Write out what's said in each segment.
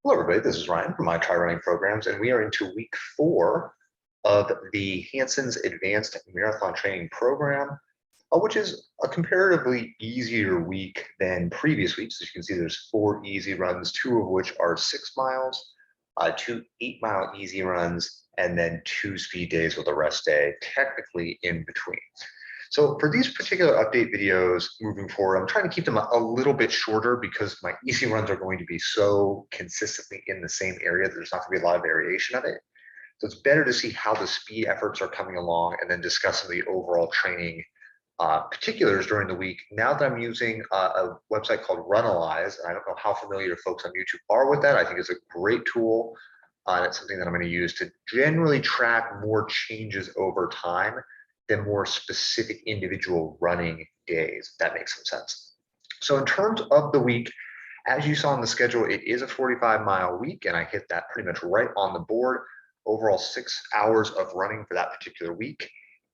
Hello, everybody. This is Ryan from my Try Running Programs, and we are into week 4 of the Hanson's Advanced Marathon Training Program, which is a comparatively easier week than previous weeks. As you can see, there's 4 easy runs, 2 of which are 6 miles, 2 8-mile easy runs, and then 2 speed days with a rest day, technically in between. So for these particular update videos moving forward, I'm trying to keep them a little bit shorter because my easy runs are going to be so consistently in the same area that there's not going to be a lot of variation of it. So it's better to see how the speed efforts are coming along and then discuss some of the overall training particulars during the week. Now that I'm using a website called Runalyze, and I don't know how familiar folks on YouTube are with that. I think it's a great tool. It's something that I'm going to use to generally track more changes over time than more specific individual running days, if that makes some sense. So in terms of the week, as you saw on the schedule, it is a 45-mile week, and I hit that pretty much right on the board. Overall 6 hours of running for that particular week,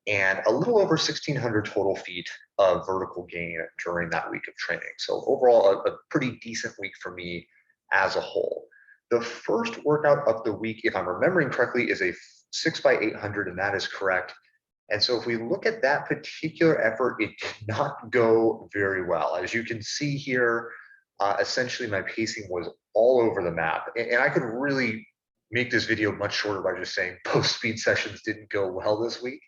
and a little over 1,600 total feet of vertical gain during that week of training. So overall, a pretty decent week for me as a whole. The first workout of the week, if I'm remembering correctly, is a 6x800, and that is correct. And so if we look at that particular effort, it did not go very well. As you can see here, essentially my pacing was all over the map. And I could really make this video much shorter by just saying both speed sessions didn't go well this week.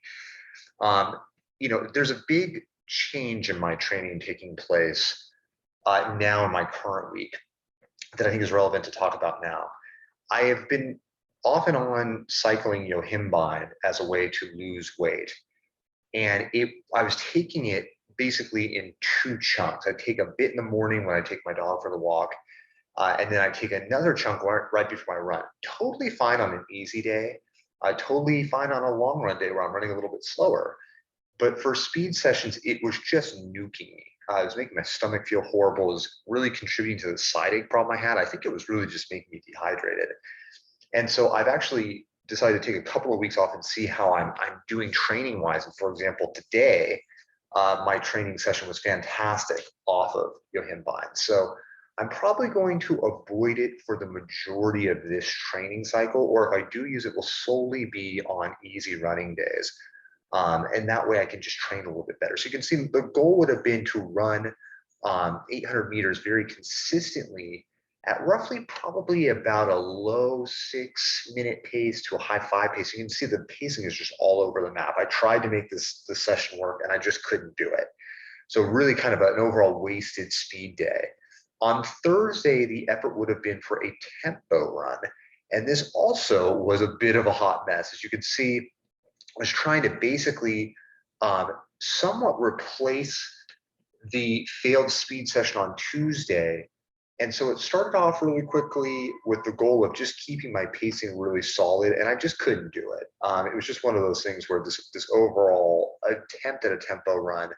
There's a big change in my training taking place now in my current week that I think is relevant to talk about now. I have been off and on cycling yohimbine as a way to lose weight. And I was taking it basically in 2 chunks. I take a bit in the morning when I take my dog for the walk, and then I take another chunk right before my run. Totally fine on an easy day. Totally fine on a long run day where I'm running a little bit slower. But for speed sessions, it was just nuking me. It was making my stomach feel horrible. It was really contributing to the side ache problem I had. I think it was really just making me dehydrated. And so I've actually decided to take a couple of weeks off and see how I'm doing training wise. And for example, today, my training session was fantastic off of yohimbine. So I'm probably going to avoid it for the majority of this training cycle, or if I do use it, will solely be on easy running days. And that way I can just train a little bit better. So you can see the goal would have been to run 800 meters very consistently at roughly probably about a low 6-minute pace to a high 5 pace. You can see the pacing is just all over the map. I tried to make this session work and I just couldn't do it. So really kind of an overall wasted speed day. On Thursday, the effort would have been for a tempo run. And this also was a bit of a hot mess. As you can see, I was trying to basically somewhat replace the failed speed session on Tuesday. And so it started off really quickly with the goal of just keeping my pacing really solid, and I just couldn't do it. It was just one of those things where this overall attempt at a tempo run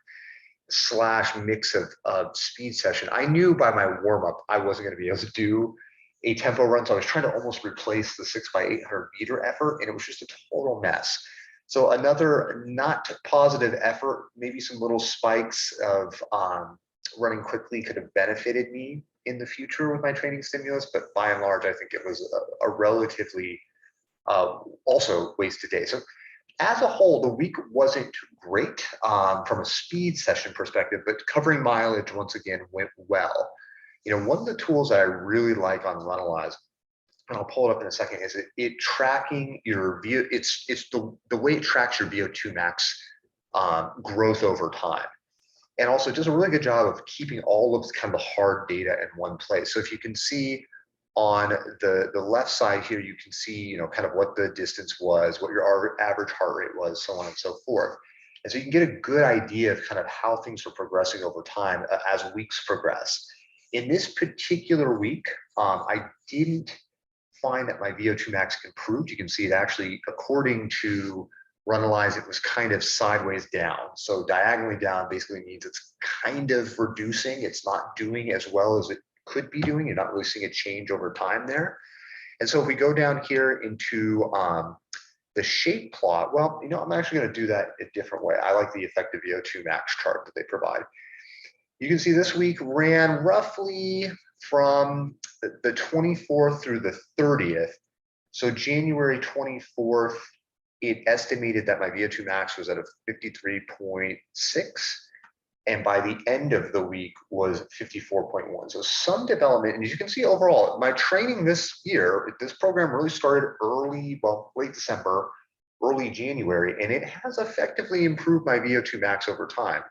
/ mix of speed session, I knew by my warm up I wasn't going to be able to do a tempo run, so I was trying to almost replace the 6x800 meter effort, and it was just a total mess. So another not positive effort, maybe some little spikes of running quickly could have benefited me in the future with my training stimulus, but by and large, I think it was a relatively also wasted day. So as a whole, the week wasn't great from a speed session perspective, but covering mileage once again went well. One of the tools that I really like on Runalyze, and I'll pull it up in a second, is it tracking your VO. It's the way it tracks your VO2 max growth over time. And also does a really good job of keeping all of kind of the hard data in one place. So if you can see on the left side here, you can see, kind of what the distance was, what your average heart rate was, so on and so forth. And so you can get a good idea of kind of how things are progressing over time as weeks progress. In this particular week, I didn't find that my VO2 max improved. You can see it actually, according to Runalyze, it was kind of sideways down. So diagonally down basically means it's kind of reducing. It's not doing as well as it could be doing. You're not really seeing a change over time there. And so if we go down here into the shape plot, well, I'm actually going to do that a different way. I like the effective VO2 max chart that they provide. You can see this week ran roughly from the 24th through the 30th. So January 24th, it estimated that my VO2 max was at a 53.6. And by the end of the week was 54.1. So some development. And as you can see overall, my training this year, this program really started late December, early January, and it has effectively improved my VO2 max over time.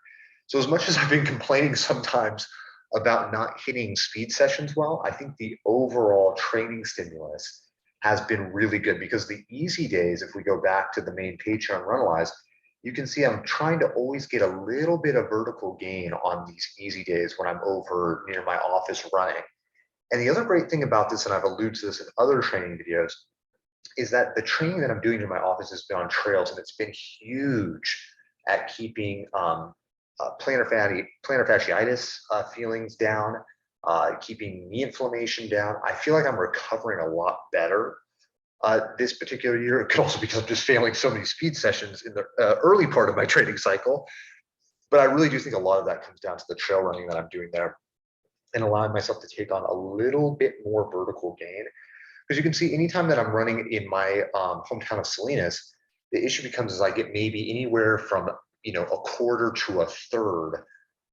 So as much as I've been complaining sometimes about not hitting speed sessions well, I think the overall training stimulus has been really good, because the easy days, if we go back to the main page here on Runalyze, you can see I'm trying to always get a little bit of vertical gain on these easy days when I'm over near my office running. And the other great thing about this, and I've alluded to this in other training videos, is that the training that I'm doing in my office has been on trails, and it's been huge at keeping plantar fasciitis feelings down, keeping knee inflammation down. I feel like I'm recovering a lot better this particular year. It could also be because I'm just failing so many speed sessions in the early part of my training cycle. But I really do think a lot of that comes down to the trail running that I'm doing there, and allowing myself to take on a little bit more vertical gain. Because you can see anytime that I'm running in my hometown of Salinas, the issue becomes is I get maybe anywhere from a quarter to a third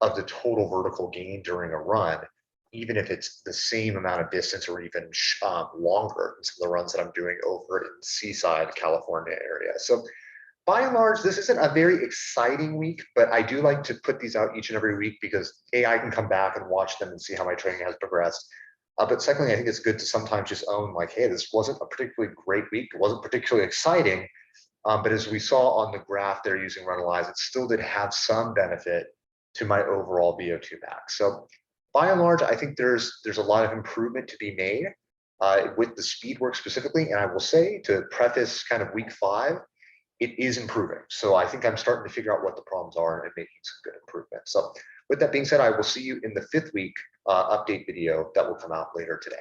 of the total vertical gain during a run, even if it's the same amount of distance or even longer than some of the runs that I'm doing over in Seaside, California area. So by and large, this isn't a very exciting week, but I do like to put these out each and every week because I can come back and watch them and see how my training has progressed. But secondly, I think it's good to sometimes just own like, hey, this wasn't a particularly great week. It wasn't particularly exciting. But as we saw on the graph there using Runalyze, it still did have some benefit to my overall VO2 max. So by and large, I think there's a lot of improvement to be made with the speed work specifically. And I will say, to preface kind of week 5, it is improving. So I think I'm starting to figure out what the problems are and making some good improvements. So with that being said, I will see you in the 5th week update video that will come out later today.